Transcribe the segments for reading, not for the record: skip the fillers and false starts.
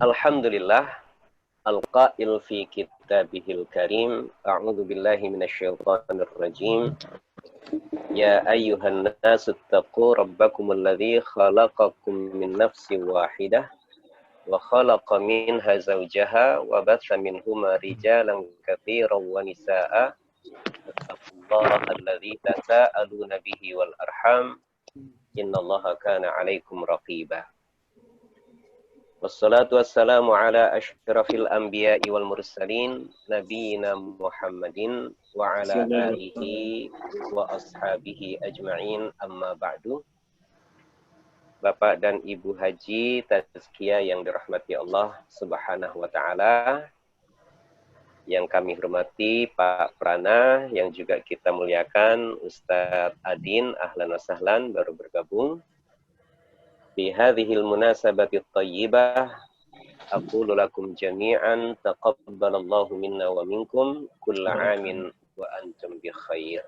Alhamdulillah, al-qail fi kitabihil karim, a'udzu billahi minasyaitonir rajim. Ya ayyuhan nasu taqu rabbakumul ladzi khalaqakum min nafsin wahidah wa khalaqa minha zawjaha wa batha minhuma rijalan katsiran wa nisaa'a. Wattaqullaha alladzi tasaaluna bihi wal arham. Innallaha kana 'alaikum raqiba. Wassalatu wassalamu ala asyrafil anbiya'i wal mursalin nabiyina Muhammadin wa ala alihi wa ashabihi ajma'in, amma ba'du. Bapak dan Ibu Haji Tazkiyah yang dirahmati Allah Subhanahu wa taala, yang kami hormati Pak Prana, yang juga kita muliakan Ustadz Adin, ahlan wa sahlan, baru bergabung. Fi hadhil munasabati thayyibah aqulu lakum jami'an taqabbalallahu minna wa minkum kulla amin wa antum bi khair.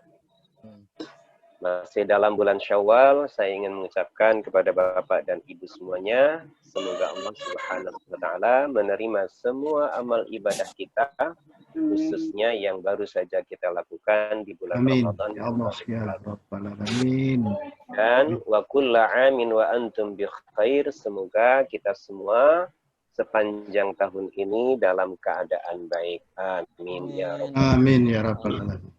Masih dalam bulan Syawal, saya ingin mengucapkan kepada Bapak dan Ibu semuanya, semoga Allah Subhanahu wa taala menerima semua amal ibadah kita, khususnya yang baru saja kita lakukan di bulan Ramadan. Ya Allah, ya Rabbal Alamin. Dan wa kulla amin wa antum bi khair, semoga kita semua sepanjang tahun ini dalam keadaan baik. Amin ya Rabbal Alamin. Amin ya Rabbal Alamin.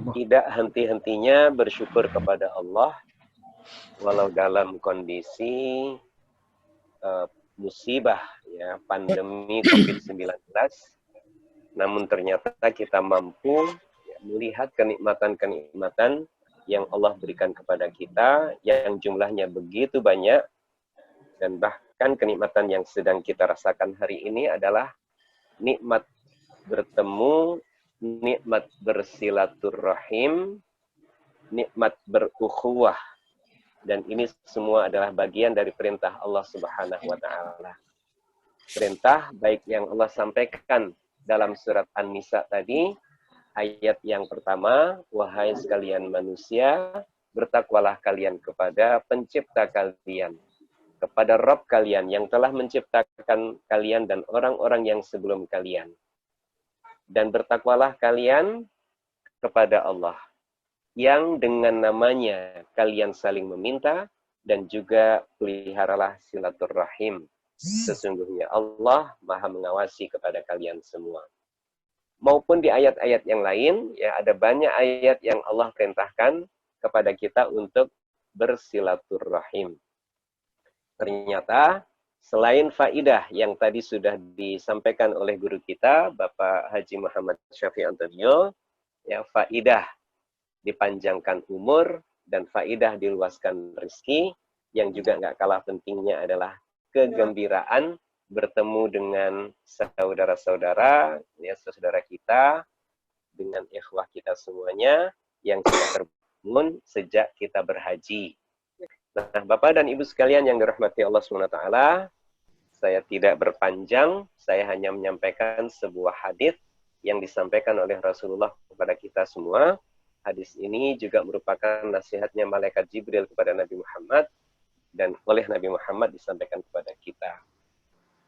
Tidak henti-hentinya bersyukur kepada Allah, walau dalam kondisi musibah, ya, pandemi COVID-19, namun ternyata kita mampu melihat kenikmatan-kenikmatan yang Allah berikan kepada kita, yang jumlahnya begitu banyak, dan bahkan kenikmatan yang sedang kita rasakan hari ini adalah nikmat bertemu, nikmat bersilaturahim, nikmat berukhuwah, dan ini semua adalah bagian dari perintah Allah Subhanahu wa taala. Perintah baik yang Allah sampaikan dalam surat An-Nisa tadi, ayat yang pertama, wahai sekalian manusia, bertakwalah kalian kepada pencipta kalian, kepada Rabb kalian yang telah menciptakan kalian dan orang-orang yang sebelum kalian. Dan bertakwalah kalian kepada Allah, yang dengan namanya kalian saling meminta, dan juga peliharalah silaturahim. Sesungguhnya Allah Maha mengawasi kepada kalian semua. Maupun di ayat-ayat yang lain, ya, ada banyak ayat yang Allah perintahkan kepada kita untuk bersilaturahim. Ternyata selain faidah yang tadi sudah disampaikan oleh guru kita, Bapak Haji Muhammad Syafi'i Antonio, ya, faidah dipanjangkan umur dan faidah diluaskan rezeki, yang juga nggak kalah pentingnya adalah kegembiraan bertemu dengan saudara-saudara, ya, saudara kita, dengan ikhwah kita semuanya yang sudah terbangun sejak kita berhaji. Nah, Bapak dan Ibu sekalian yang dirahmati Allah SWT, saya tidak berpanjang, saya hanya menyampaikan sebuah hadis yang disampaikan oleh Rasulullah kepada kita semua. Hadis ini juga merupakan nasihatnya malaikat Jibril kepada Nabi Muhammad, dan oleh Nabi Muhammad disampaikan kepada kita.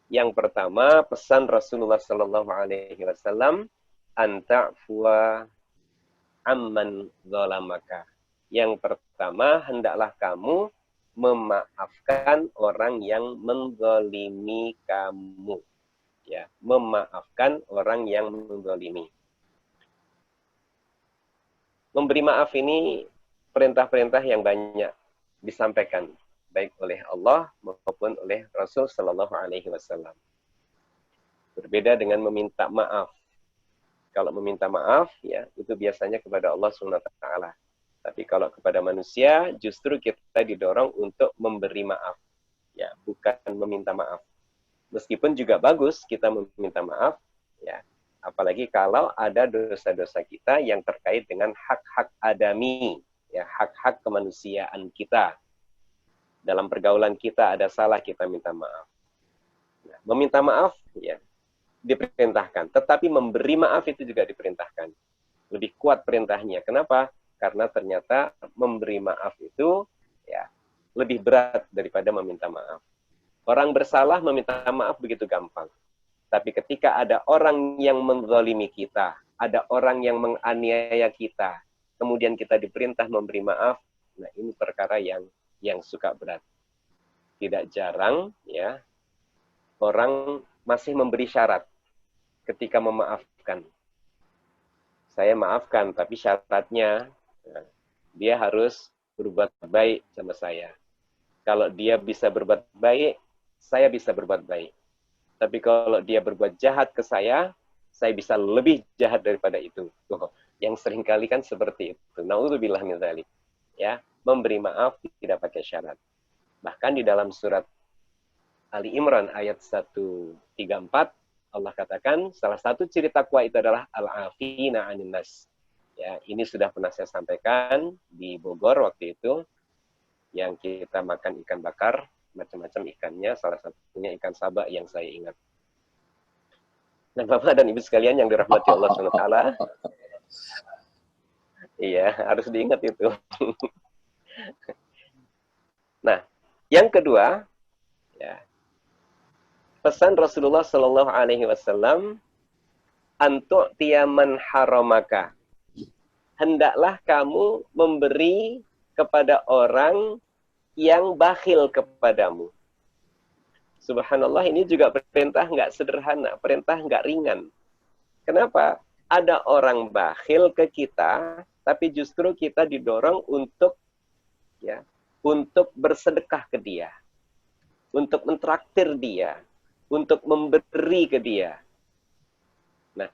Yang pertama, pesan Rasulullah Sallallahu Alaihi Wasallam, anta'fuwa amman zalamaka. Yang pertama, hendaklah kamu memaafkan orang yang menzalimi kamu. Ya, memaafkan orang yang menzalimi. Memberi maaf ini perintah-perintah yang banyak disampaikan, baik oleh Allah maupun oleh Rasul Sallallahu Alaihi Wasallam. Berbeda dengan meminta maaf. Kalau meminta maaf, ya, itu biasanya kepada Allah Subhanahu wa taala. Tapi kalau kepada manusia, justru kita didorong untuk memberi maaf, ya, bukan meminta maaf. Meskipun juga bagus kita meminta maaf, ya, apalagi kalau ada dosa-dosa kita yang terkait dengan hak-hak adami, ya, hak-hak kemanusiaan kita. Dalam pergaulan kita ada salah, kita minta maaf. Nah, meminta maaf, ya, diperintahkan, tetapi memberi maaf itu juga diperintahkan. Lebih kuat perintahnya. Kenapa? Karena ternyata memberi maaf itu, ya, lebih berat daripada meminta maaf. Orang bersalah meminta maaf begitu gampang. Tapi ketika ada orang yang menzalimi kita, ada orang yang menganiaya kita, kemudian kita diperintah memberi maaf, nah ini perkara yang suka berat. Tidak jarang ya orang masih memberi syarat ketika memaafkan. Saya maafkan, tapi syaratnya dia harus berbuat baik sama saya. Kalau dia bisa berbuat baik, saya bisa berbuat baik. Tapi kalau dia berbuat jahat ke saya bisa lebih jahat daripada itu. Yang seringkali kan seperti itu. Na'udzubillah min dzalik. Ya, memberi maaf tidak pakai syarat. Bahkan di dalam surat Ali Imran ayat 134 Allah katakan salah satu ciri takwa itu adalah al-afina 'anin nas. Ya, ini sudah pernah saya sampaikan di Bogor waktu itu yang kita makan ikan bakar, macam-macam ikannya, salah satunya ikan sabak yang saya ingat. Nah, Bapak dan Ibu sekalian yang dirahmati Allah SWT, iya, harus diingat itu. Nah, yang kedua, ya, pesan Rasulullah Shallallahu Alaihi Wasallam, antu tiaman haramaka, hendaklah kamu memberi kepada orang yang bakhil kepadamu. Subhanallah, ini juga perintah nggak sederhana, perintah nggak ringan. Kenapa? Ada orang bakhil ke kita, tapi justru kita didorong untuk bersedekah ke dia, untuk mentraktir dia, untuk memberi ke dia. Nah,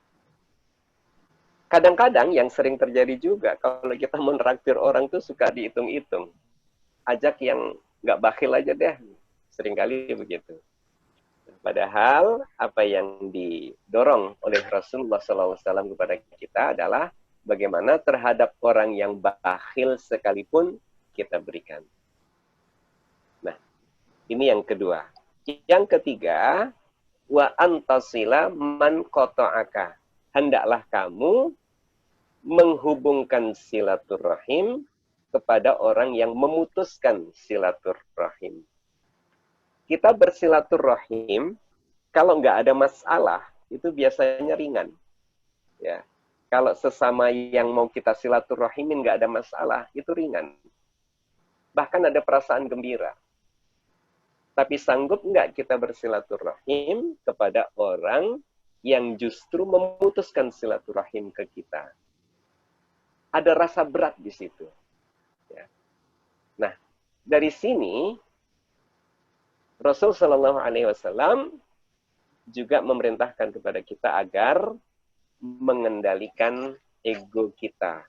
kadang-kadang yang sering terjadi juga kalau kita mentraktir orang tuh suka dihitung-hitung. Ajak yang nggak bakhil aja deh. Seringkali begitu. Padahal apa yang didorong oleh Rasulullah SAW kepada kita adalah bagaimana terhadap orang yang bakhil sekalipun kita berikan. Nah, ini yang kedua. Yang ketiga, wa antasila man qata'aka. Hendaklah kamu menghubungkan silaturahim kepada orang yang memutuskan silaturahim. Kita bersilaturahim, kalau nggak ada masalah, itu biasanya ringan. Ya, kalau sesama yang mau kita silaturahimin nggak ada masalah, itu ringan. Bahkan ada perasaan gembira. Tapi sanggup nggak kita bersilaturahim kepada orang yang justru memutuskan silaturahim ke kita? Ada rasa berat di situ. Ya. Nah, dari sini Rasul Shallallahu Alaihi Wasallam juga memerintahkan kepada kita agar mengendalikan ego kita.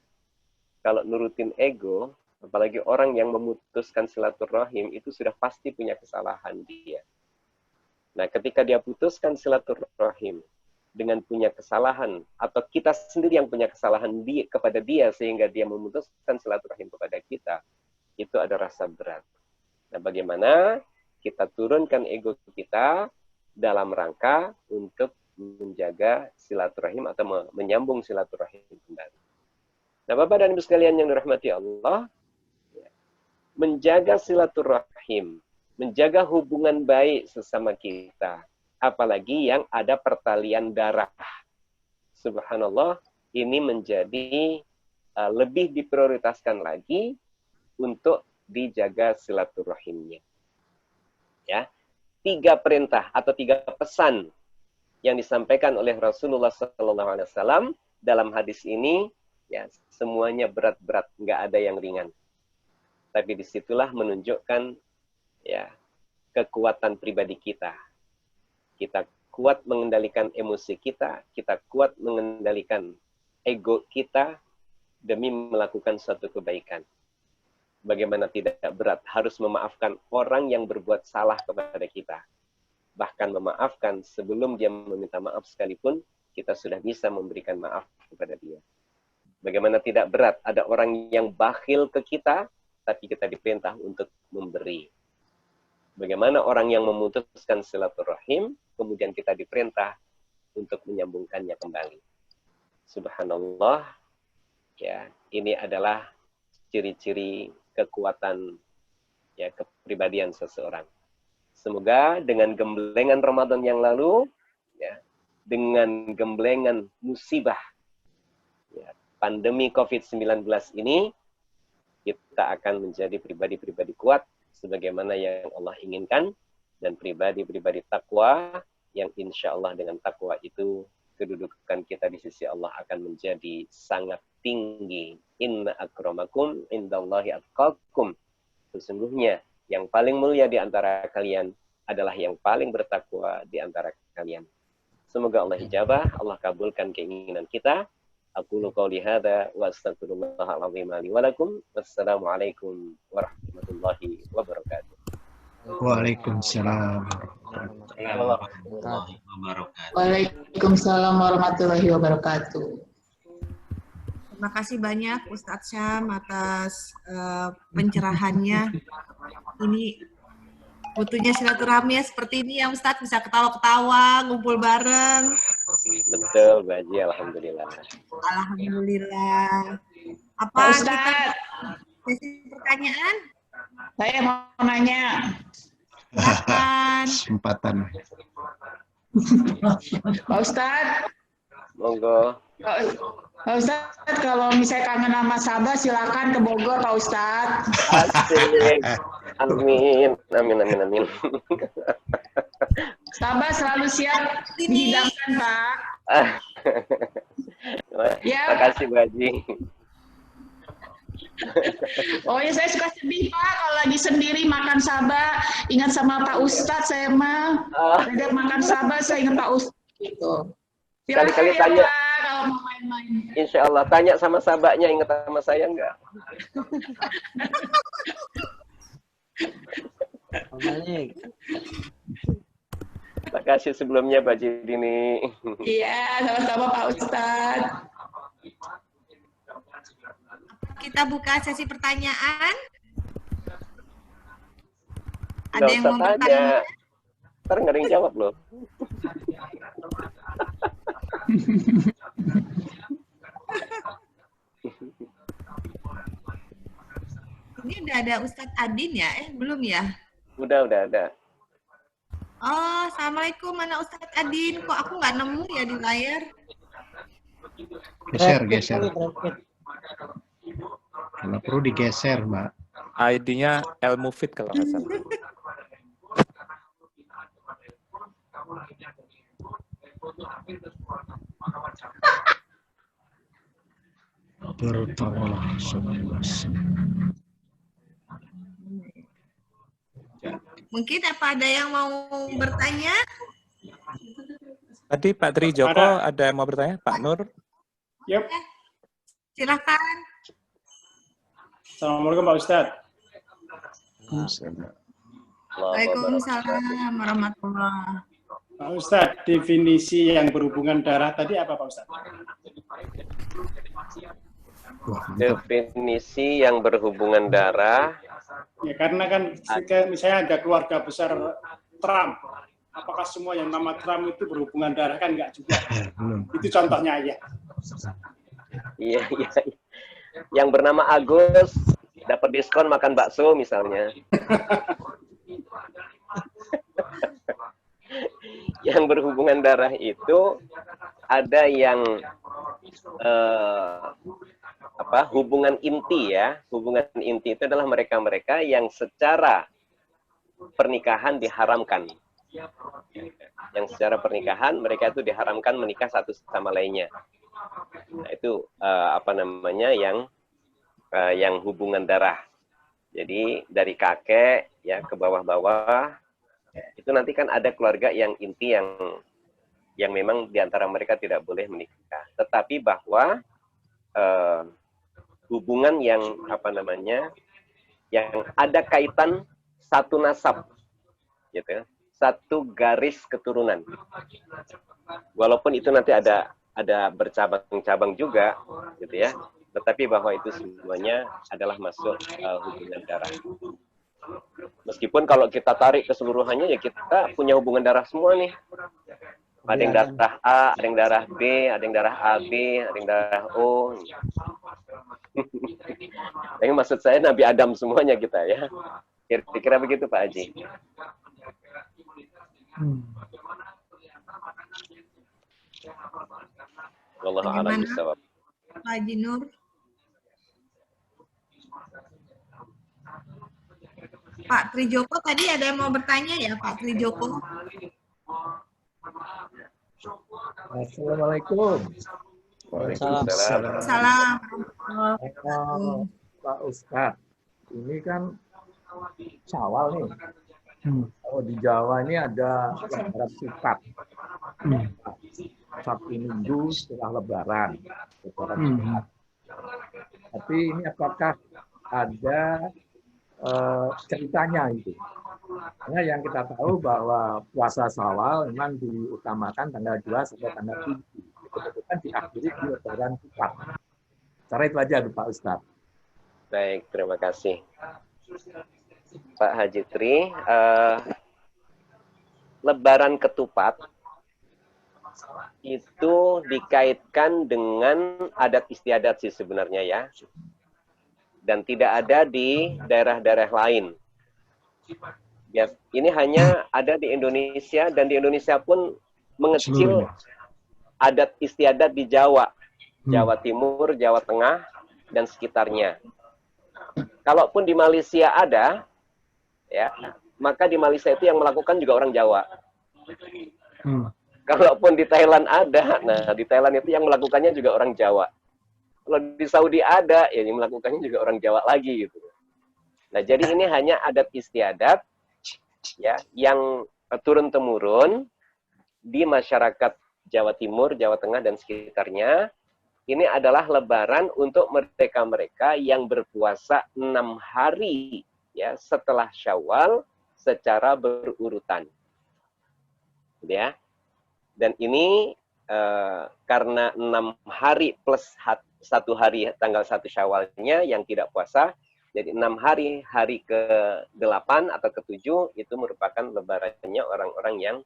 Kalau nurutin ego, apalagi orang yang memutuskan silaturahim, itu sudah pasti punya kesalahan dia. Nah, ketika dia putuskan silaturahim dengan punya kesalahan, atau kita sendiri yang punya kesalahan kepada dia, sehingga dia memutuskan silaturahim kepada kita, itu ada rasa berat. Nah, bagaimana kita turunkan ego kita dalam rangka untuk menjaga silaturahim atau menyambung silaturahim kembali. Nah, Bapak dan Ibu sekalian yang dirahmati Allah, menjaga silaturahim, menjaga hubungan baik sesama kita, apalagi yang ada pertalian darah. Subhanallah, ini menjadi lebih diprioritaskan lagi untuk dijaga silaturahimnya. Ya, 3 perintah atau 3 pesan yang disampaikan oleh Rasulullah SAW dalam hadis ini, ya semuanya berat-berat, nggak ada yang ringan. Tapi disitulah menunjukkan ya kekuatan pribadi kita. Kita kuat mengendalikan emosi kita, kita kuat mengendalikan ego kita demi melakukan suatu kebaikan. Bagaimana tidak berat harus memaafkan orang yang berbuat salah kepada kita. Bahkan memaafkan sebelum dia meminta maaf sekalipun, kita sudah bisa memberikan maaf kepada dia. Bagaimana tidak berat ada orang yang bakhil ke kita, tapi kita diperintah untuk memberi. Bagaimana orang yang memutuskan silaturahim, kemudian kita diperintah untuk menyambungkannya kembali. Subhanallah, ya ini adalah ciri-ciri kekuatan ya kepribadian seseorang. Semoga dengan gemblengan Ramadan yang lalu, ya, dengan gemblengan musibah ya, pandemi COVID-19 ini, kita akan menjadi pribadi-pribadi kuat sebagaimana yang Allah inginkan, dan pribadi-pribadi takwa yang insya Allah dengan takwa itu kedudukan kita di sisi Allah akan menjadi sangat tinggi. Inna akramakum indallahi atqakum. Sesungguhnya yang paling mulia di antara kalian adalah yang paling bertakwa di antara kalian. Semoga Allah ijabah, Allah kabulkan keinginan kita. Aqulu qawli hadza wa astaghfirullahal azim li wa lakum. Wassalamualaikum warahmatullahi wabarakatuh. Waalaikumsalam. Warahmatullahi wabarakatuh. Waalaikumsalam warahmatullahi wabarakatuh. Terima kasih banyak Ustadz Syam atas pencerahannya. Ini butuhnya silaturahmi seperti ini ya Ustadz, bisa ketawa-ketawa, ngumpul bareng. Betul, Mbak Haji, alhamdulillah. Alhamdulillah. Apa Pak kita Ustadz, sesi pertanyaan? saya mau nanya. Silakan. Kesempatan. Pak Ustadz, Monggo. Pak Ustadz, kalau misalnya kangen sama Sabah, silakan ke Bogor, Pak Ustadz. Asik. Amin. Amin, amin, amin. Sabah selalu siap dihidangkan, Pak. Ya. Terima kasih, Mbak Haji. Oh ya, saya suka sedih, Pak. Kalau lagi sendiri makan Sabah, ingat sama Pak Ustadz, saya mah. Saya makan Sabah, saya ingat Pak Ustadz. Gitu. Silakan Kali-kali ya, tanya. Pak, kalau mau main-main. Insya Allah, tanya sama sahabatnya, ingat sama saya enggak? Terima kasih sebelumnya, Mbak Jidini. Iya, sama-sama Pak Ustadz. Kita buka sesi pertanyaan. Nggak Ada yang usah mau tanya. bertanya? Ntar nggak ada yang jawab loh. Ini udah ada Ustadz Adin ya? Belum ya? Udah ada. Oh, Assalamualaikum, mana Ustadz Adin? Kok aku nggak nemu ya di layar? Geser. Kalau perlu digeser, Mbak. ID-nya Elmufit kalau nggak salah. Bertawalah Mungkin apa ada yang mau bertanya? Tadi Pak Tri Joko ada yang mau bertanya? Pak Nur? Yep. Silakan. Assalamualaikum Pak Ustadz. Waalaikumsalam warahmatullahi. Pak Ustadz, definisi yang berhubungan darah tadi apa Pak Ustadz? Definisi yang berhubungan darah. Ya karena kan misalnya ada keluarga besar Trump. Apakah semua yang nama Trump itu berhubungan darah? Kan enggak juga. Itu contohnya aja. Iya. Yang bernama Agus dapat diskon makan bakso misalnya. Yang berhubungan darah itu ada yang hubungan inti ya. Hubungan inti itu adalah mereka-mereka yang secara pernikahan diharamkan. Yang secara pernikahan mereka itu diharamkan menikah satu sama lainnya. Nah, itu yang hubungan darah. Jadi dari kakek ya ke bawah-bawah itu nanti kan ada keluarga yang inti yang memang diantara mereka tidak boleh menikah. Tetapi bahwa hubungan yang yang ada kaitan satu nasab, gitu, satu garis keturunan. Walaupun itu nanti ada bercabang-cabang juga, gitu ya. Tetapi bahwa itu semuanya adalah masuk hubungan darah. Meskipun kalau kita tarik keseluruhannya ya kita punya hubungan darah semua nih. Ada yang darah A, ada yang darah B, ada yang darah AB, ada yang darah O. Yang maksud saya Nabi Adam semuanya kita ya. Kira-kira begitu Pak Haji. Wallahu a'lam bishawab. Pak Haji Nur. Pak Trijoko tadi ada yang mau bertanya ya, Pak Trijoko? Assalamualaikum. Waalaikumsalam. Salam. Pak Ustadz, ini kan Syawal nih. Kalau di Jawa ini ada lebaran Sukat. Sabtu Minggu setelah Lebaran. Sukat. Tapi ini apakah ada ceritanya itu? Karena yang kita tahu bahwa puasa Syawal memang diutamakan tanggal 2 sampai tanggal 7. Kebetulan diakhiri di Lebaran Sukat. Cara itu aja Pak Ustadz. Baik, terima kasih. Pak Haji Tri, Lebaran Ketupat itu dikaitkan dengan adat istiadat sih sebenarnya ya. Dan tidak ada di daerah-daerah lain. Ya, ini hanya ada di Indonesia, dan di Indonesia pun mengecil adat istiadat di Jawa. Jawa Timur, Jawa Tengah, dan sekitarnya. Kalaupun di Malaysia ada, ya, maka di Malaysia itu yang melakukan juga orang Jawa. Kalaupun di Thailand ada, nah di Thailand itu yang melakukannya juga orang Jawa. Kalau di Saudi ada, ya yang melakukannya juga orang Jawa lagi gitu. Nah, jadi ini hanya adat istiadat ya yang turun-temurun di masyarakat Jawa Timur, Jawa Tengah dan sekitarnya. Ini adalah lebaran untuk mereka-mereka yang berpuasa 6 hari ya setelah Syawal secara berurutan. Ya. Dan ini karena 6 hari plus 1 hari tanggal 1 Syawalnya yang tidak puasa, jadi 6 hari, hari ke-8 atau ke-7 itu merupakan lebarannya orang-orang yang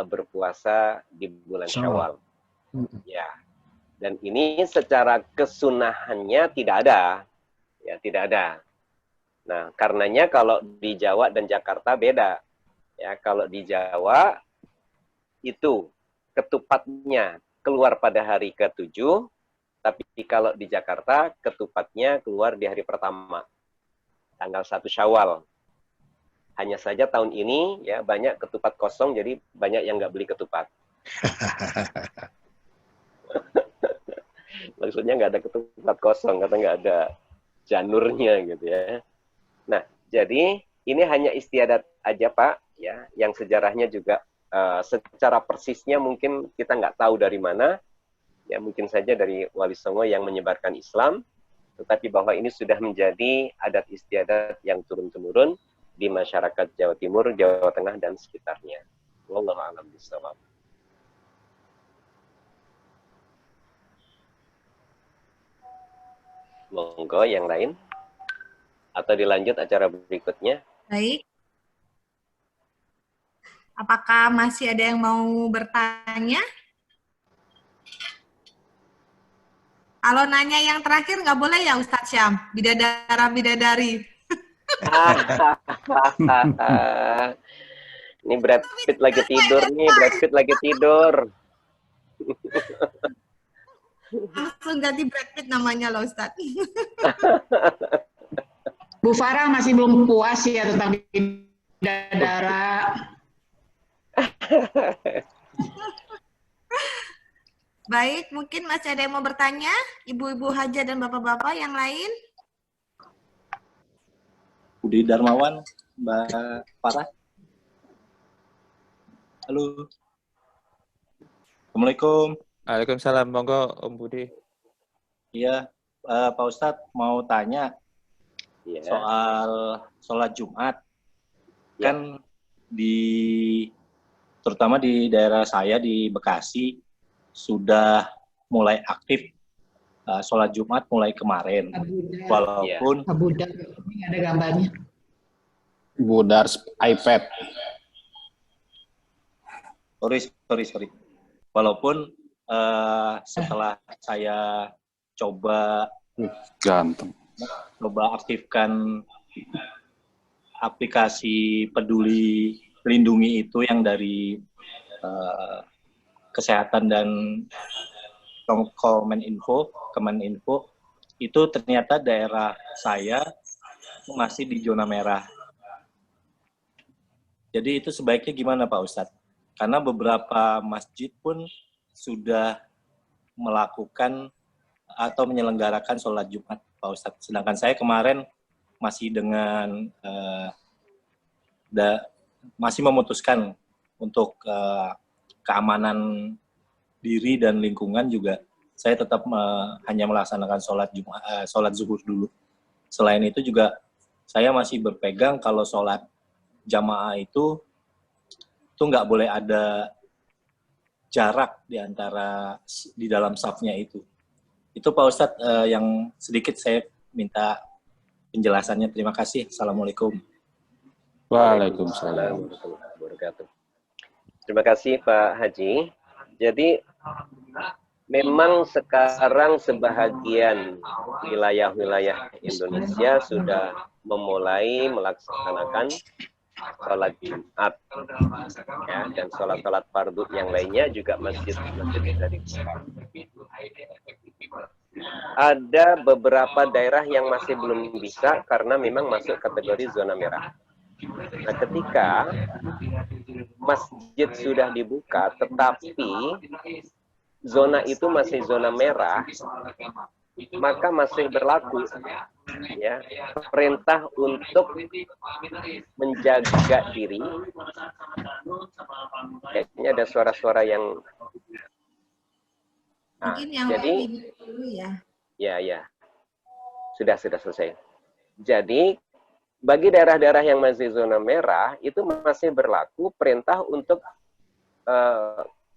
berpuasa di bulan Syawal. Ya. Dan ini secara kesunahannya tidak ada. Ya, tidak ada. Nah, karenanya kalau di Jawa dan Jakarta beda. Ya, kalau di Jawa itu ketupatnya keluar pada hari ke-7, tapi kalau di Jakarta ketupatnya keluar di hari pertama, tanggal 1 Syawal. Hanya saja tahun ini ya banyak ketupat kosong, jadi banyak yang nggak beli ketupat. Maksudnya nggak ada ketupat kosong, karena nggak ada janurnya gitu ya. Nah, jadi ini hanya istiadat aja Pak, ya, yang sejarahnya juga secara persisnya mungkin kita nggak tahu dari mana, ya mungkin saja dari Wali Songo yang menyebarkan Islam, tetapi bahwa ini sudah menjadi adat istiadat yang turun-temurun di masyarakat Jawa Timur, Jawa Tengah dan sekitarnya. Wallahu a'lam bishawab. Monggo yang lain atau dilanjut acara berikutnya. Baik. Apakah masih ada yang mau bertanya? Kalau nanya yang terakhir nggak boleh ya Ustadz Syam, bidadara-bidadari. Ini Brad Pitt lagi tidur nih, Brad Pitt lagi tidur. Langsung ganti Brad Pitt namanya loh Ustadz. Bu Farah masih belum puas ya tentang bidadara. Baik, mungkin masih ada yang mau bertanya? Ibu-ibu haja dan bapak-bapak yang lain? Budi Darmawan, Mbak Farah. Halo. Assalamualaikum. Waalaikumsalam, monggo Om Budi. Iya, Pak Ustadz mau tanya soal sholat Jumat. Kan terutama di daerah saya di Bekasi sudah mulai aktif sholat Jumat mulai kemarin. Walaupun Abu Dar, ini ada gambarnya. Budar iPad. Sorry. Walaupun setelah saya coba aktifkan aplikasi Peduli lindungi itu yang dari kesehatan dan Kemeninfo itu ternyata daerah saya masih di zona merah. Jadi itu sebaiknya gimana Pak Ustadz? Karena beberapa masjid pun sudah melakukan atau menyelenggarakan sholat Jumat Pak Ustadz. Sedangkan saya kemarin masih dengan masih memutuskan untuk keamanan diri dan lingkungan juga saya tetap hanya melaksanakan sholat zuhur dulu. Selain itu juga saya masih berpegang kalau sholat jamaah itu nggak boleh ada jarak di dalam safnya itu. Itu Pak Ustadz yang sedikit saya minta penjelasannya. Terima kasih. Assalamualaikum. Waalaikumsalam. Terima kasih Pak Haji. Jadi memang sekarang sebahagian wilayah-wilayah Indonesia sudah memulai melaksanakan sholat Jumat, ya, dan sholat-sholat fardu yang lainnya juga masjid-masjid sudah dibuka. Ada beberapa daerah yang masih belum bisa karena memang masuk kategori zona merah. Nah, ketika masjid sudah dibuka tetapi zona itu masih zona merah, maka masih berlaku ya perintah untuk menjaga diri. Kayaknya ada suara-suara yang mungkin yang jadi dulu ya. Ya. Sudah selesai. Jadi bagi daerah-daerah yang masih zona merah itu masih berlaku perintah untuk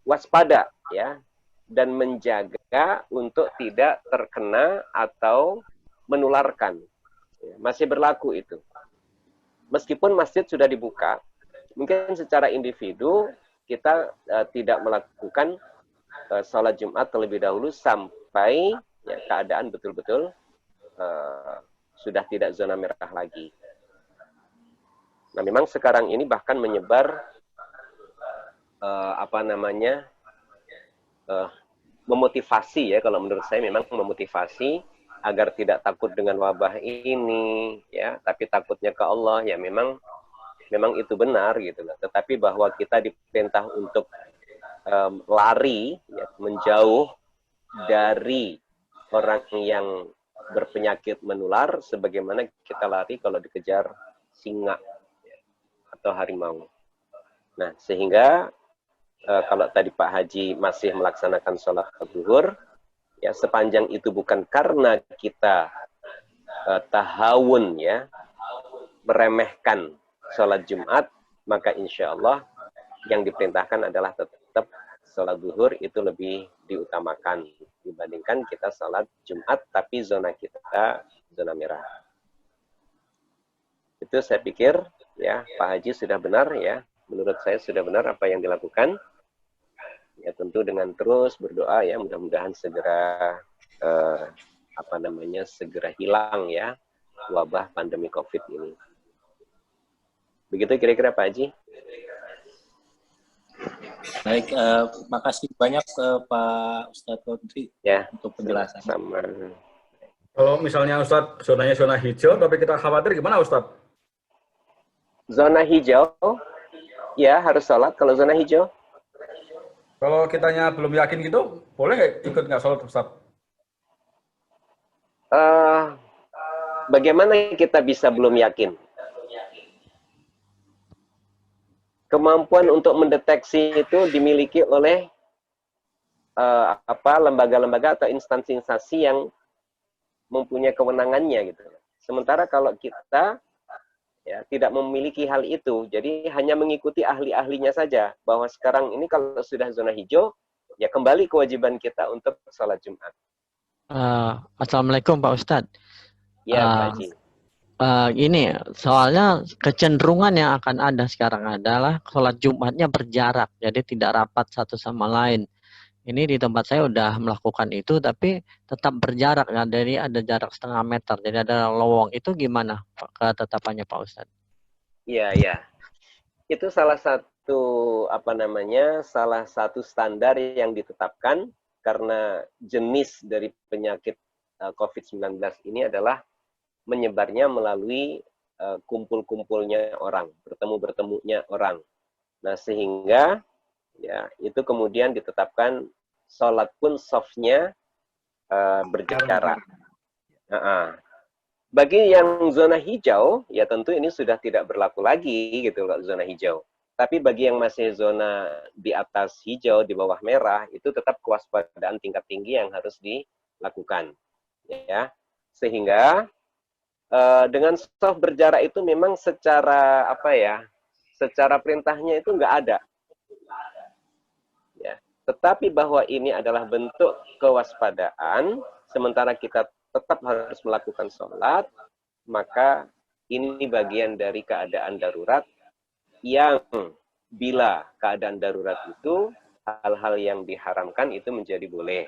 waspada ya, dan menjaga untuk tidak terkena atau menularkan. Masih berlaku itu. Meskipun masjid sudah dibuka, mungkin secara individu kita tidak melakukan sholat Jumat terlebih dahulu sampai ya, keadaan betul-betul sudah tidak zona merah lagi. Nah, memang sekarang ini bahkan menyebar memotivasi ya, kalau menurut saya memang memotivasi agar tidak takut dengan wabah ini ya, tapi takutnya ke Allah ya, memang itu benar gitu loh. Tetapi bahwa kita diperintah untuk lari ya, menjauh dari orang yang berpenyakit menular sebagaimana kita lari kalau dikejar singa atau harimau. Nah, sehingga kalau tadi Pak Haji masih melaksanakan sholat zuhur, ya sepanjang itu bukan karena kita tahawun ya, meremehkan sholat Jumat, maka insya Allah yang diperintahkan adalah tetap sholat zuhur itu lebih diutamakan dibandingkan kita sholat Jumat tapi zona kita zona merah. Itu saya pikir ya Pak Haji sudah benar ya, menurut saya sudah benar apa yang dilakukan. Ya tentu dengan terus berdoa ya, mudah-mudahan segera segera hilang ya wabah pandemi Covid ini. Begitu kira-kira Pak Haji. Baik, makasih banyak Pak Ustadz Kodri ya untuk penjelasan. Sama. Kalau misalnya Ustadz zonanya zona hijau, tapi kita khawatir gimana Ustadz? Zona hijau, ya harus sholat kalau zona hijau. Kalau kitanya belum yakin gitu, boleh ikut nggak sholat Ustadz? Bagaimana kita bisa belum yakin? Kemampuan untuk mendeteksi itu dimiliki oleh lembaga-lembaga atau instansi-instansi yang mempunyai kewenangannya gitu. Sementara kalau kita ya tidak memiliki hal itu, jadi hanya mengikuti ahli-ahlinya saja, bahwa sekarang ini kalau sudah zona hijau, ya kembali kewajiban kita untuk sholat Jumat. Assalamualaikum Pak Ustadz. Ya Pak Haji. Ini soalnya kecenderungan yang akan ada sekarang adalah sholat Jumatnya berjarak, jadi tidak rapat satu sama lain. Ini di tempat saya udah melakukan itu, tapi tetap berjarak, ya, jadi ada jarak 0,5 meter, jadi ada lowong. Itu gimana ketetapannya Pak Ustadz? Iya. Itu salah satu salah satu standar yang ditetapkan karena jenis dari penyakit COVID-19 ini adalah menyebarnya melalui kumpul-kumpulnya orang, bertemu-bertemunya orang. Nah, sehingga ya itu kemudian ditetapkan sholat pun softnya berjarak. Bagi yang zona hijau, ya tentu ini sudah tidak berlaku lagi gitu loh, zona hijau. Tapi bagi yang masih zona di atas hijau, di bawah merah, itu tetap kewaspadaan tingkat tinggi yang harus dilakukan. Ya, sehingga dengan soft berjarak itu memang secara secara perintahnya itu nggak ada. Ya, tetapi bahwa ini adalah bentuk kewaspadaan, sementara kita tetap harus melakukan sholat, maka ini bagian dari keadaan darurat yang bila keadaan darurat itu hal-hal yang diharamkan itu menjadi boleh.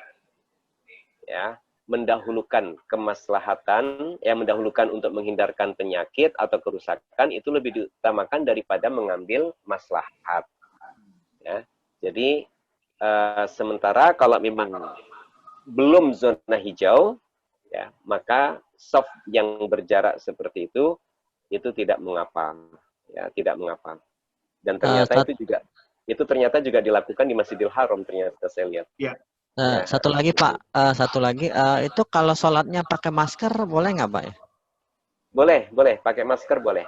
Ya, mendahulukan kemaslahatan, mendahulukan untuk menghindarkan penyakit atau kerusakan itu lebih diutamakan daripada mengambil maslahat. Ya, jadi sementara kalau memang belum zona hijau, ya maka soft yang berjarak seperti itu tidak mengapa, ya tidak mengapa. Dan ternyata itu ternyata juga dilakukan di Masjidil Haram ternyata saya lihat. Ya. Satu lagi Pak, itu kalau sholatnya pakai masker boleh nggak Pak ya? Boleh, pakai masker boleh.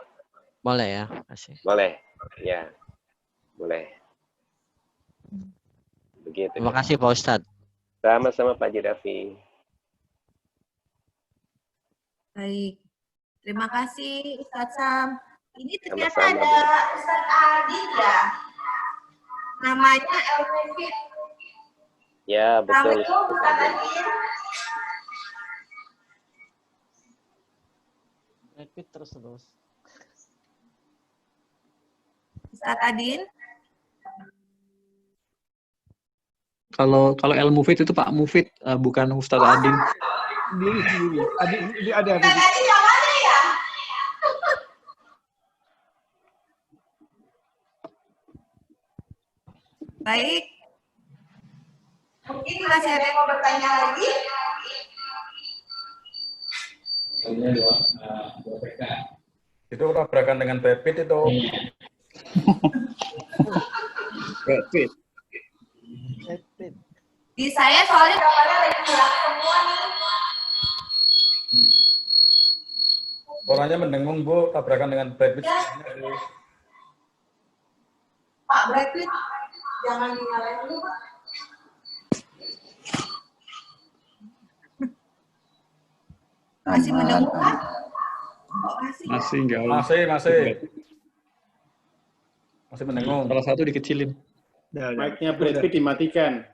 Boleh ya, kasih. Boleh, ya, boleh. Begitu. Terima kasih Pak Ustadz. Sama-sama Pak Jidafi. Baik, terima kasih Ustadz Sam. Ini ternyata Sama-sama, ada Ustadz Adin ya, namanya Elvin. Ya, betul. Assalamualaikum Ustadz Adin. Repeat terus. Ustadz Adin. Kalau El Mufid itu Pak Mufid, bukan Ustadz Adin. Sendiri. Ada. Ustadz Adin yang mana ya? Baik. Mungkin masih ada yang mau bertanya lagi? Itu tabrakan dengan Pepit itu. Pepit. Di saya soalnya gambarnya lagi hilang semua nih. Orangnya mendengung Bu, tabrakan dengan Pepit. Ya. Pak Brad Pitt, jangan dinyalain dulu Pak. Masih mendengung kan? Masih enggak. Masih mendengung. Salah satu dikecilin. Mic-nya Brad Pitt dimatikan.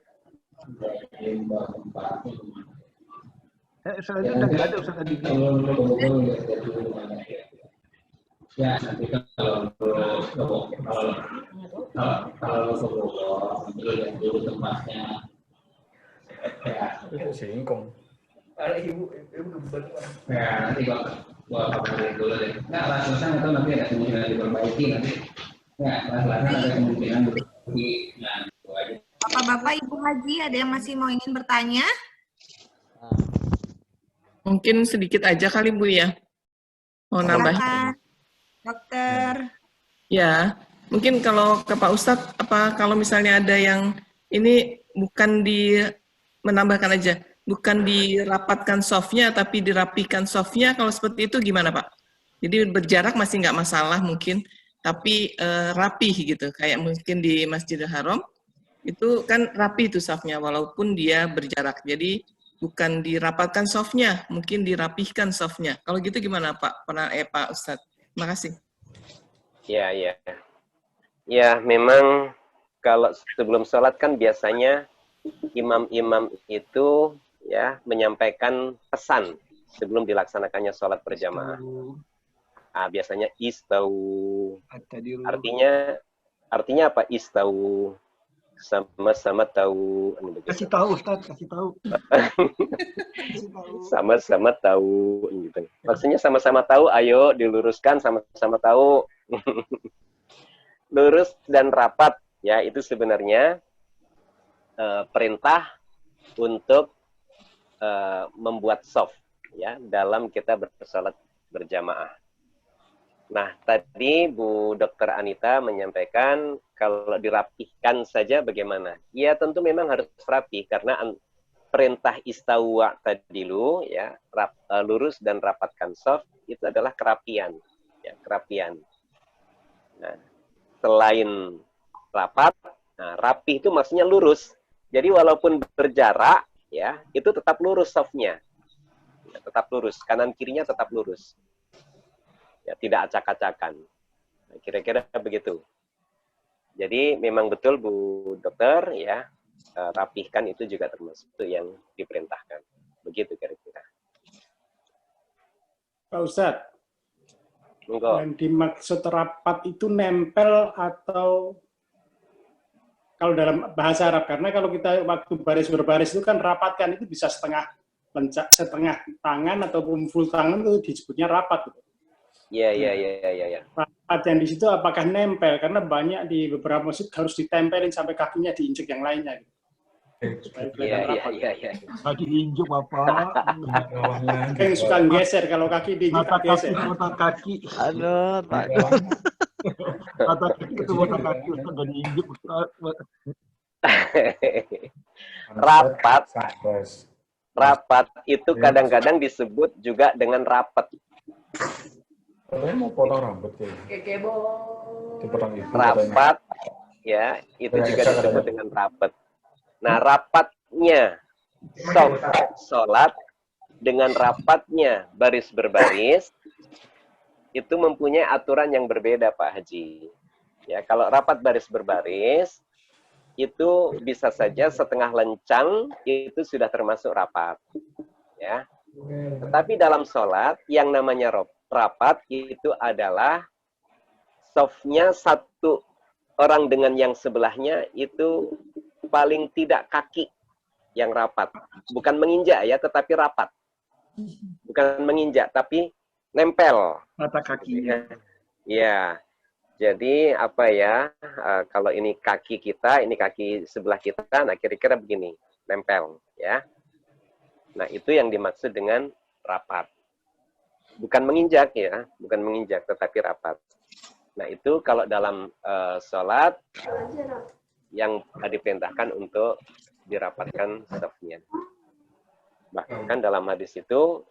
Ustaz Adin udah nggak ada Ustaz Adin. Ya, nanti kalau lihat dulu tempatnya. Itu singkong. Ibu ya, nanti gua kabarin dulu deh. Nggak, langsung itu nanti ada kemungkinan diperbaiki nanti. Ya, langsung ada kemungkinan diperbaiki. Nah, itu aja. Bapak-bapak, Ibu Haji, ada yang masih mau ingin bertanya? Mungkin sedikit aja kali Bu ya. Mau nambah. Dokter. Ya, mungkin kalau ke Pak Ustadz, kalau misalnya ada yang ini bukan menambahkan aja, bukan dirapatkan softnya, tapi dirapikan softnya, kalau seperti itu gimana Pak? Jadi berjarak masih nggak masalah mungkin, tapi rapih gitu, kayak mungkin di Masjidil Haram, itu kan rapi itu softnya, walaupun dia berjarak. Jadi bukan dirapatkan softnya, mungkin dirapihkan softnya. Kalau gitu gimana Pak? Pak Ustadz? Terima kasih. Ya, memang kalau sebelum sholat kan biasanya imam-imam itu ya menyampaikan pesan sebelum dilaksanakannya sholat berjamaah. Biasanya istau. Artinya apa istau? Sama-sama tahu. Kasih tahu Ustaz, kasih tahu. Sama-sama tahu gitu. Maksudnya sama-sama tahu, ayo diluruskan, sama-sama tahu. lurus dan rapat, ya itu sebenarnya perintah untuk membuat shaf, ya dalam kita bersalat berjamaah. Nah, tadi Bu Dr. Anita menyampaikan kalau dirapihkan saja bagaimana? Ya tentu memang harus rapi karena perintah istawa tadi dulu, ya lurus dan rapatkan shaf itu adalah kerapian, ya kerapian. Nah, selain rapat, nah rapi itu maksudnya lurus. Jadi walaupun berjarak, ya itu tetap lurus shafnya, ya, tetap lurus, kanan kirinya tetap lurus. Ya, tidak acak-acakan. Nah, kira-kira begitu. Jadi memang betul Bu Dokter, ya rapihkan itu juga termasuk yang diperintahkan. Begitu kira-kira. Pak Ustadz, Monggo. yang dimaksud rapat itu nempel atau kalau dalam bahasa Arab, karena kalau kita waktu baris berbaris itu kan rapatkan itu bisa setengah tangan ataupun full tangan itu disebutnya rapat. Iya. Rapat yang di situ apakah nempel? Karena banyak di beberapa masjid harus ditempelin sampai kakinya diinjek yang lainnya. Iya. Kaki diinjek Bapak. Yang suka geser kalau kaki diinjek geser. Mata kaki. Aduh, Mata kaki itu mata kaki Ustaz enggak diinjek Ustaz. Rapat itu kadang-kadang disebut juga dengan rapat. Mau potong rambut Rapat, ya itu juga disebut dengan rapat. Nah, rapatnya sholat dengan rapatnya baris berbaris itu mempunyai aturan yang berbeda, Pak Haji. Ya, kalau rapat baris berbaris itu bisa saja setengah lencang itu sudah termasuk rapat, ya. Tetapi dalam sholat yang namanya rapat itu adalah softnya satu orang dengan yang sebelahnya itu paling tidak kaki yang rapat. Bukan menginjak ya, tetapi rapat. Bukan menginjak, tapi nempel. Mata kakinya. Ya, jadi apa ya, kalau ini kaki kita, ini kaki sebelah kita, nah kira-kira begini, nempel. Ya. Nah itu yang dimaksud dengan rapat. Bukan menginjak ya, bukan menginjak, tetapi rapat. Nah itu kalau dalam sholat yang diperintahkan untuk dirapatkan shafnya. Bahkan dalam hadis itu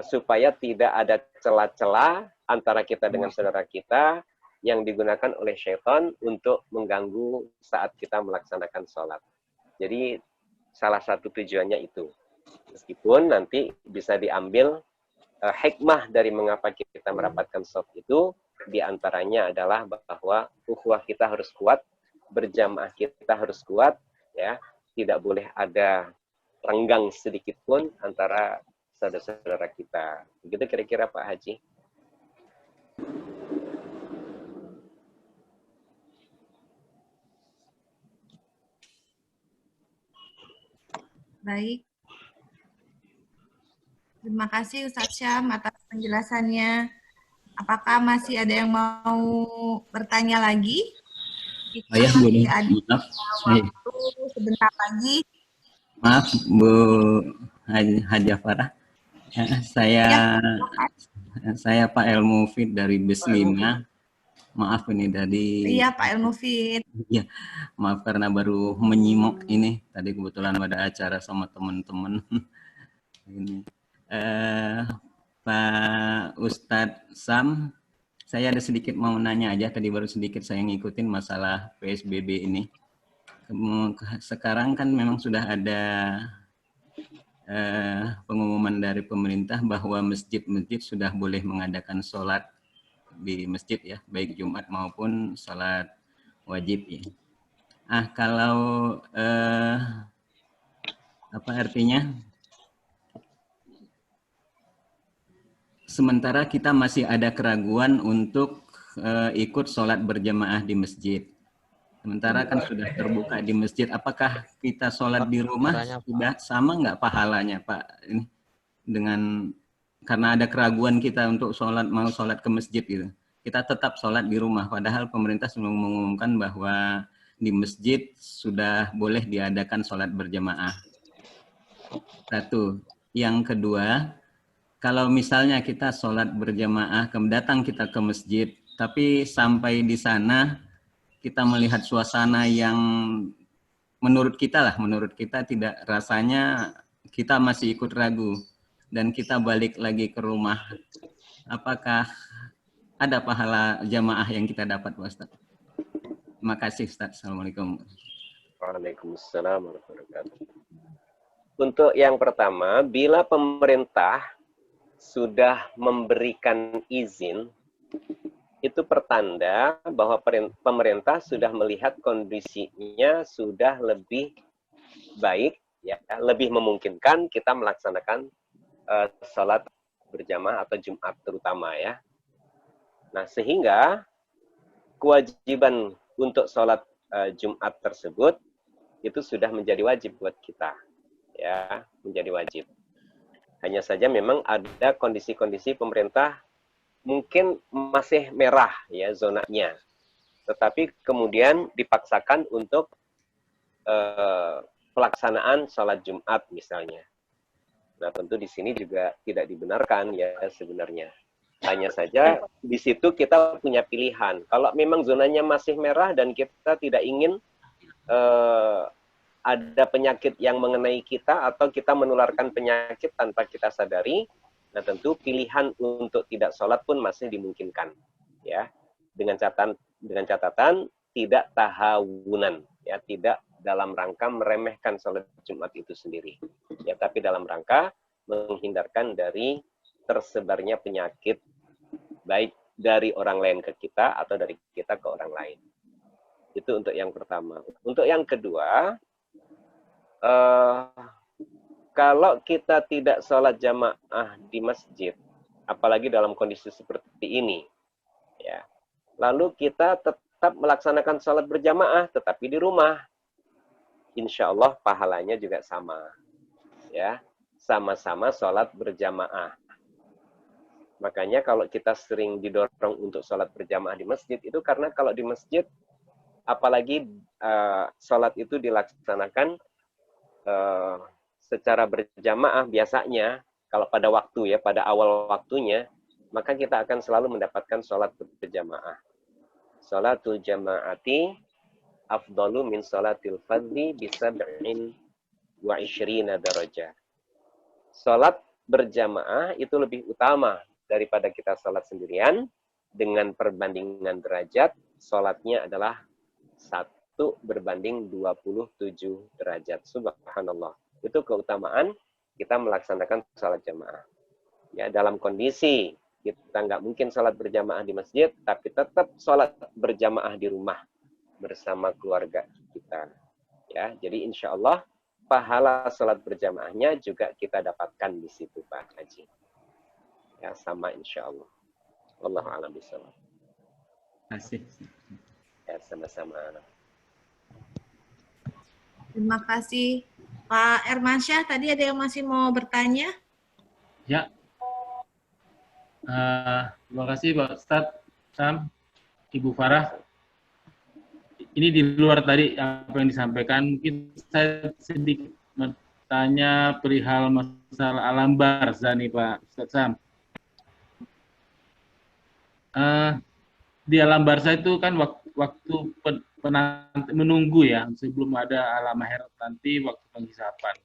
supaya tidak ada celah-celah antara kita dengan saudara kita yang digunakan oleh syaitan untuk mengganggu saat kita melaksanakan sholat. Jadi salah satu tujuannya itu. Meskipun nanti bisa diambil hikmah dari mengapa kita merapatkan shaf itu, diantaranya adalah bahwa ukhuwah kita harus kuat, berjamaah kita harus kuat, ya, tidak boleh ada renggang sedikit pun antara saudara-saudara kita. Begitu kira-kira Pak Haji. Baik. Terima kasih Ustadz Syam atas penjelasannya. Apakah masih ada yang mau bertanya lagi? Ayah boleh. Maaf. Sebentar lagi. Maaf Bu Hajah Farah. Saya Pak El Mufid dari BES 5. Maaf ini dari. Iya Pak El Mufid. Iya, maaf karena baru menyimak ini. Tadi kebetulan ada acara sama teman-teman. Ini. Pak Ustadz Sam, saya ada sedikit mau nanya aja. Tadi baru sedikit saya ngikutin masalah PSBB ini. Sekarang kan memang sudah ada pengumuman dari pemerintah bahwa masjid-masjid sudah boleh mengadakan sholat di masjid ya, baik Jumat maupun sholat wajib ya. Kalau apa artinya? Sementara kita masih ada keraguan untuk ikut sholat berjamaah di masjid. Sementara kan sudah terbuka di masjid. Apakah kita sholat di rumah sudah sama nggak pahalanya Pak? Ini dengan karena ada keraguan kita untuk sholat mau sholat ke masjid gitu. kita tetap sholat di rumah, padahal pemerintah sudah mengumumkan bahwa di masjid sudah boleh diadakan sholat berjamaah. Satu. Yang kedua, kalau misalnya kita sholat berjamaah, datang kita ke masjid, tapi sampai di sana kita melihat suasana yang menurut kita tidak, rasanya kita masih ikut ragu, dan kita balik lagi ke rumah, apakah ada pahala jamaah yang kita dapat, Pak Ustaz? Terima kasih, Ustaz. Assalamualaikum. Waalaikumsalam warahmatullahi wabarakatuh. Untuk yang pertama, bila pemerintah sudah memberikan izin, itu pertanda bahwa pemerintah sudah melihat kondisinya sudah lebih baik, ya, lebih memungkinkan kita melaksanakan sholat berjamaah atau Jumat terutama, ya. Nah, sehingga kewajiban untuk sholat Jumat tersebut itu sudah menjadi wajib buat kita, ya, menjadi wajib. Hanya saja memang ada kondisi-kondisi pemerintah mungkin masih merah, ya, zonanya, tetapi kemudian dipaksakan untuk pelaksanaan sholat Jumat misalnya. Nah, tentu di sini juga tidak dibenarkan, ya, sebenarnya. Hanya saja di situ kita punya pilihan. Kalau memang zonanya masih merah dan kita tidak ingin ada penyakit yang mengenai kita atau kita menularkan penyakit tanpa kita sadari, nah tentu pilihan untuk tidak sholat pun masih dimungkinkan, ya, dengan catatan tidak tahawunan, ya, tidak dalam rangka meremehkan sholat Jumat itu sendiri, ya, tapi dalam rangka menghindarkan dari tersebarnya penyakit, baik dari orang lain ke kita atau dari kita ke orang lain. Itu untuk yang pertama. Untuk yang kedua, kalau kita tidak sholat jamaah di masjid, apalagi dalam kondisi seperti ini, ya, lalu kita tetap melaksanakan sholat berjamaah, tetapi di rumah, insya Allah pahalanya juga sama, ya, sama-sama sholat berjamaah. Makanya kalau kita sering didorong untuk sholat berjamaah di masjid, itu karena kalau di masjid, apalagi sholat itu dilaksanakan secara berjamaah biasanya, kalau pada waktu, ya, pada awal waktunya, maka kita akan selalu mendapatkan sholat berjamaah. Sholatul jamaati afdalu min sholatil fadli bisab'in wa ishrina darajah. Sholat berjamaah itu lebih utama daripada kita sholat sendirian. Dengan perbandingan derajat, sholatnya adalah 1 berbanding 27 derajat. Subhanallah. Itu keutamaan kita melaksanakan sholat jamaah. Ya, dalam kondisi kita nggak mungkin sholat berjamaah di masjid, tapi tetap sholat berjamaah di rumah bersama keluarga kita. Ya, jadi insya Allah pahala sholat berjamaahnya juga kita dapatkan di situ, Pak Haji. Ya, sama insya Allah. Wallahu a'lam bishawab. Terima kasih. Ya, sama-sama. Terima kasih. Pak Ermansyah, tadi ada yang masih mau bertanya? Ya. Terima kasih Pak Ustadz, Sam, Ibu Farah. Ini di luar tadi apa yang disampaikan, mungkin saya sedikit bertanya perihal masalah alam barzah nih Pak Ustadz Sam. Di alam barzah itu kan waktu menunggu, ya, sebelum ada alam akhirat nanti, waktu penghisapan.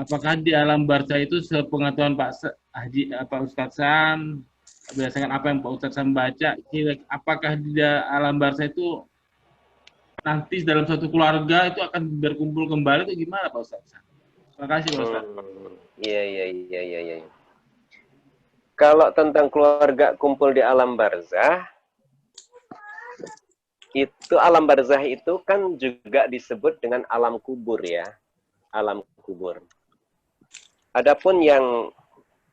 Apakah di alam barzah itu sepengetahuan Pak Haji, Ustadz Sam, berdasarkan apa yang Pak Ustadz Sam baca, apakah di alam barzah itu nanti dalam suatu keluarga itu akan berkumpul kembali, itu gimana Pak Ustadz Sam? Terima kasih Pak Ustadz. Iya. Kalau tentang keluarga kumpul di alam barzah, itu alam barzah itu kan juga disebut dengan alam kubur, ya. Alam kubur. Adapun yang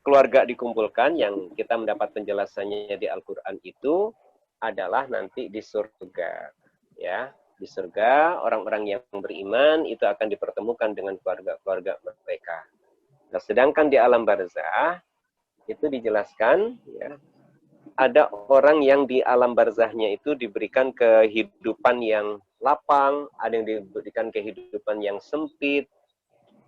keluarga dikumpulkan, yang kita mendapat penjelasannya di Al-Quran itu adalah nanti di surga, ya. Di surga, orang-orang yang beriman itu akan dipertemukan dengan keluarga-keluarga mereka. Nah, sedangkan di alam barzah itu dijelaskan, ya, ada orang yang di alam barzahnya itu diberikan kehidupan yang lapang, ada yang diberikan kehidupan yang sempit,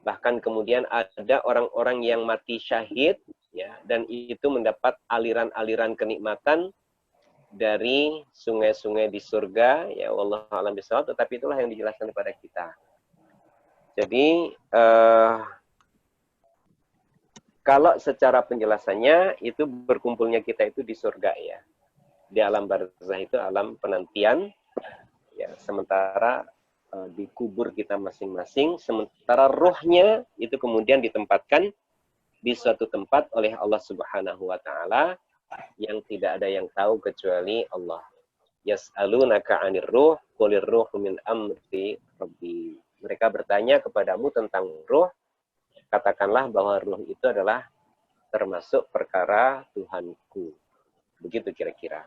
bahkan kemudian ada orang-orang yang mati syahid, ya, dan itu mendapat aliran-aliran kenikmatan dari sungai-sungai di surga, ya Allah alam bisawab, tetapi itulah yang dijelaskan kepada kita. Jadi kalau secara penjelasannya itu berkumpulnya kita itu di surga, ya. Di alam barzah itu alam penantian, ya, sementara di kubur kita masing-masing, sementara rohnya itu kemudian ditempatkan di suatu tempat oleh Allah Subhanahu wa taala yang tidak ada yang tahu kecuali Allah. Yas'alunaka 'anir ruh, qulir ruhu min amri rabbi. Mereka bertanya kepadamu tentang ruh, katakanlah bahwa ruh itu adalah termasuk perkara Tuhanku. Begitu kira-kira.